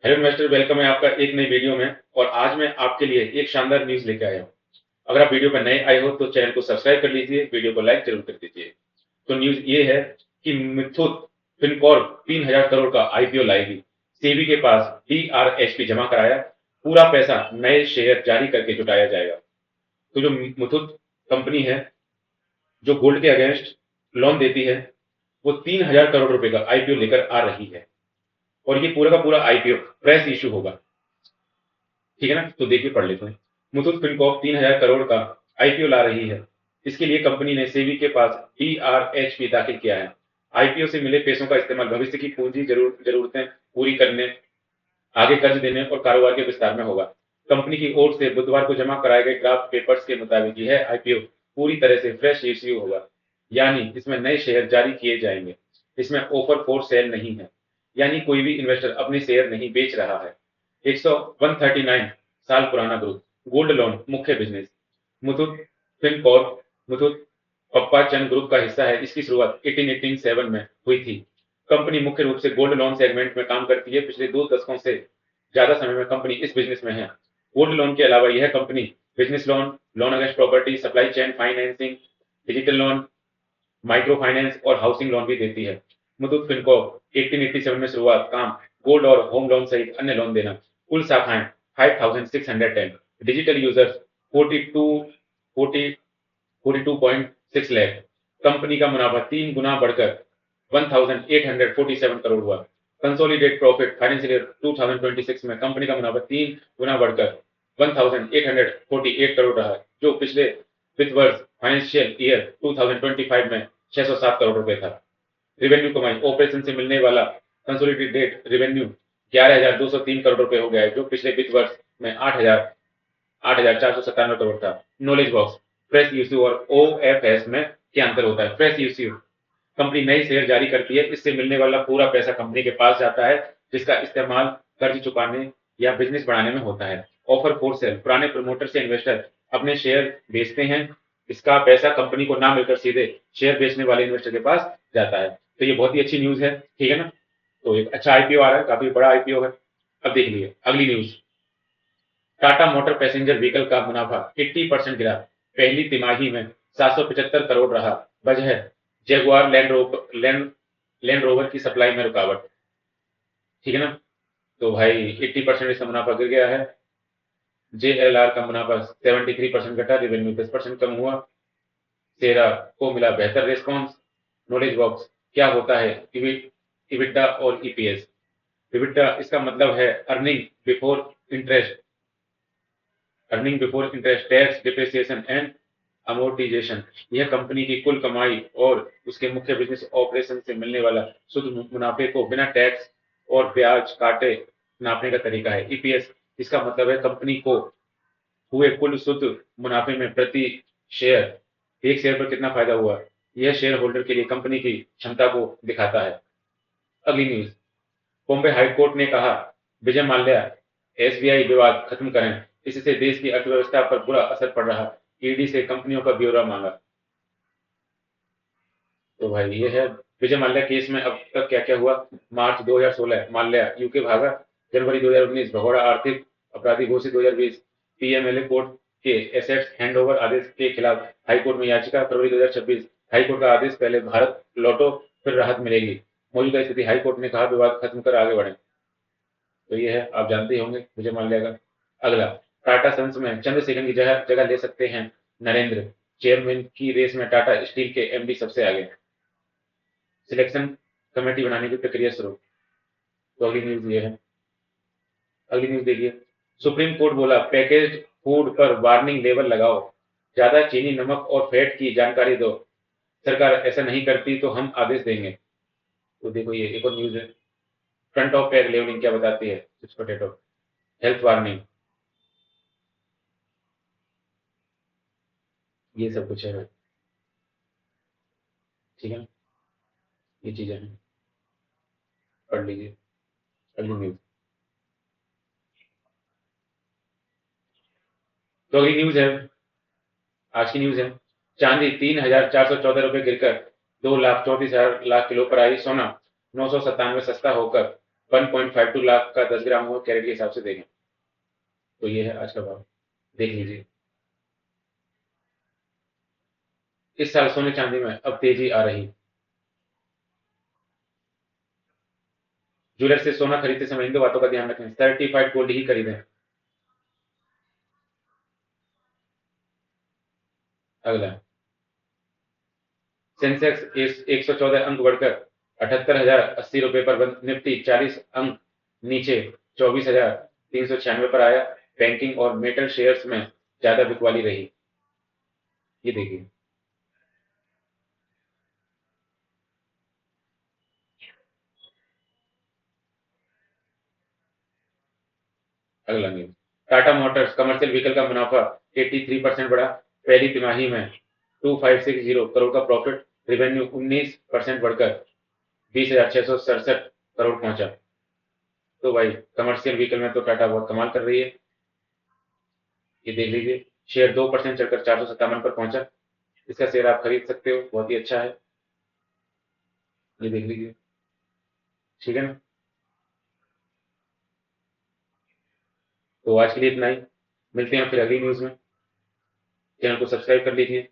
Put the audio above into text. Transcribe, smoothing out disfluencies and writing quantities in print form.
Hello investor, welcome है आपका एक नई वीडियो में। और आज मैं आपके लिए एक शानदार न्यूज लेके आया हूँ। अगर आप वीडियो पर नए आए हो तो चैनल को सब्सक्राइब कर लीजिए, वीडियो को लाइक जरूर कर दीजिए। तो न्यूज ये है कि मुथूट फिनकॉर्प 3,000 करोड़ का आईपीओ लाएगी। सेबी के पास डीआरएचपी जमा कराया, पूरा पैसा नए शेयर जारी करके जुटाया जाएगा। तो जो मुथूट कंपनी है, जो गोल्ड के अगेंस्ट लोन देती है, वो 3,000 करोड़ रुपए का आईपीओ लेकर आ रही है। और ये पूरा का पूरा आईपीओ प्रेस इशू होगा। ठीक है ना, तो देखिए पढ़ लेते हैं। मुथूट फिनकॉर्प 3,000 करोड़ का आईपीओ ला रही है। इसके लिए कंपनी ने सेबी के पास डीआरएचपी दाखिल किया है। आईपीओ से मिले पैसों का इस्तेमाल भविष्य की पूंजी जरूरतें पूरी करने, आगे कर्ज देने और कारोबार के विस्तार में होगा। कंपनी की ओर से बुधवार को जमा कराए गए ड्राफ्ट पेपर्स के मुताबिक यह आईपीओ पूरी तरह से फ्रेश इश्यू होगा, यानी इसमें नए शेयर जारी किए जाएंगे। इसमें ऑफर फॉर सेल नहीं है, यानी कोई भी इन्वेस्टर अपने शेयर नहीं बेच रहा है। 139 साल पुराना ग्रुप, गोल्ड लोन मुख्य बिजनेस। मुथूट फिनकॉर्प मुथूट पप्पाचंद ग्रुप का हिस्सा है। इसकी शुरुआत 1887 में हुई थी। कंपनी मुख्य रूप से गोल्ड लोन सेगमेंट में काम करती है। पिछले 2 दशकों से ज्यादा समय में कंपनी इस बिजनेस में है। गोल्ड लोन के अलावा यह company business loan, loan against property, supply chain financing, digital loan, micro finance और हाउसिंग लोन भी देती है। मुथूट फिनकॉर्प 1887 में शुरुआत काम गोल्ड और होम लोन सहित अन्य लोन देना। कुल शाखाएं 5,610, डिजिटल यूजर्स 42.6 लाख। कंपनी का मुनाफा 3 गुना बढ़कर 1,847 करोड़ हुआ। कंसोलिडेट प्रॉफिट फाइनेंशियल ईयर 2026 में कंपनी का मुनाफा 3 गुना बढ़कर 1,848 करोड़ रहा, जो पिछले वित्त वर्ष फाइनेंशियल ईयर 2025 में 607 करोड़ रुपए था। रेवेन्यू कमाई ऑपरेशन से मिलने वाला कंसोलिडेटेड रेवेन्यू 11,203 करोड़ रुपए हो गया है, जो पिछले वित्त वर्ष में 8,497 करोड़ था। नॉलेज बॉक्स, फ्रेश इश्यू और ओएफएस में क्या अंतर होता है? फ्रेश इश्यू, कंपनी नई शेयर जारी करती है, इससे मिलने वाला पूरा पैसा कंपनी के पास जाता है, जिसका इस्तेमाल कर्ज चुकाने या बिजनेस बढ़ाने में होता है। ऑफर फॉर सेल, पुराने प्रमोटर से इन्वेस्टर अपने शेयर बेचते हैं, इसका पैसा कंपनी को ना मिलकर सीधे शेयर बेचने वाले इन्वेस्टर के पास जाता है। तो ये बहुत ही अच्छी न्यूज है, ठीक है ना। तो एक अच्छा आईपीओ आ रहा है, काफी बड़ा आईपीओ है। अब देख लिए अगली news. Tata motor passenger vehicle का मुनाफा 80% गिरा, पहली तिमाही में 775 करोड़ रहा। वजह जगुआर लैंड रोवर की सप्लाई में रुकावट। ठीक है ना। तो भाई 80% इसका मुनाफा गिर गया है। जेएलआर का मुनाफा 73% घटा, रेवेन्यू 10% कम हुआ। सेरा को मिला बेहतर रिस्पॉन्स। नॉलेज बॉक्स, क्या होता है इबिटा और ईपीएस? इबिटा इसका मतलब है interest earning before interest, tax, depreciation and amortisation. यह कंपनी की कुल कमाई और उसके मुख्य बिजनेस ऑपरेशन से मिलने वाला शुद्ध मुनाफे को बिना टैक्स और ब्याज काटे नापने का तरीका है। ईपीएस इसका मतलब है कंपनी को हुए कुल शुद्ध मुनाफे में प्रति शेयर, एक शेयर पर कितना फायदा हुआ। यह शेयर होल्डर के लिए कंपनी की क्षमता को दिखाता है। अगली न्यूज। बॉम्बे हाईकोर्ट ने कहा, विजय माल्या एसबीआई विवाद खत्म करें, इससे देश की अर्थव्यवस्था पर बुरा असर पड़ रहा। ईडी से कंपनियों का ब्यौरा मांगा। तो भाई ये है विजय माल्या केस में अब तक क्या क्या हुआ। मार्च 2016 माल्या यूके भागा। जनवरी 2019 भगोड़ा आर्थिक अपराधी घोषित। 2020 पीएमएलए कोर्ट के एसेट्स हैंडओवर आदेश के खिलाफ हाईकोर्ट में याचिका। फरवरी 2026 हाईकोर्ट का आदेश, पहले भारत लौटो फिर राहत मिलेगी। मौजूदा स्थिति, हाईकोर्ट ने कहा विवाद खत्म कर आगे बढ़े। तो ये है, आप जानते ही होंगे विजय माल्या का। अगला, टाटा सन्स में चंद्रशेखर की जगह जगह ले सकते हैं नरेंद्र। चेयरमैन की रेस में टाटा स्टील के एमडी सबसे आगे। सिलेक्शन कमेटी बनाने की प्रक्रिया शुरू। तो अगली न्यूज ये है। अगली न्यूज देखिए। सुप्रीम कोर्ट बोला, पैकेज्ड फूड पर वार्निंग लेबल लगाओ, ज्यादा चीनी, नमक और फैट की जानकारी दो। सरकार ऐसा नहीं करती तो हम आदेश देंगे। तो देखो ये एक और न्यूज है। फ्रंट ऑफ पैक लेवलिंग क्या बताती है? चिप्स पोटैटो हेल्थ वार्निंग, ये सब कुछ है। ठीक है, ये चीजें हैं, पढ़ लीजिए। अगली न्यूज। तो अगली न्यूज है, आज की न्यूज है। चांदी 3,414 रुपए गिरकर 2,34,000 लाख किलो पर आई। सोना 997 सस्ता होकर 1.52 लाख का 10 ग्राम हो कैरेट के हिसाब से देखें तो ये है आज का भाव, देख लीजिए। इस साल सोने चांदी में अब तेजी आ रही। ज्वेलर से सोना खरीदते समय इन दो बातों का ध्यान रखें, सर्टिफाइड गोल्ड ही खरीदें। अगला, सेंसेक्स 114 अंक बढ़कर 78,080 रुपए पर बंद, निफ्टी 40 अंक नीचे 24,396 पर आया। बैंकिंग और मेटल शेयर्स में ज्यादा बिकवाली रही। ये देखिए। अगला news, Tata Motors commercial vehicle का मुनाफा 83% बढ़ा। पहली तिमाही में 2560 करोड़ का प्रॉफिट, रेवेन्यू 19% बढ़कर 20,667 करोड़ पहुंचा। तो भाई कमर्शियल व्हीकल में तो टाटा बहुत कमाल कर रही है। ये देख लीजिए, शेयर 2% चढ़कर 457 पर पहुंचा। इसका शेयर आप खरीद सकते हो, बहुत ही अच्छा है। ये देख लीजिए, ठीक है ना। तो आज के लिए इतना ही, मिलते हैं फिर अगली न्यूज में। चैनल को सब्सक्राइब कर लीजिए।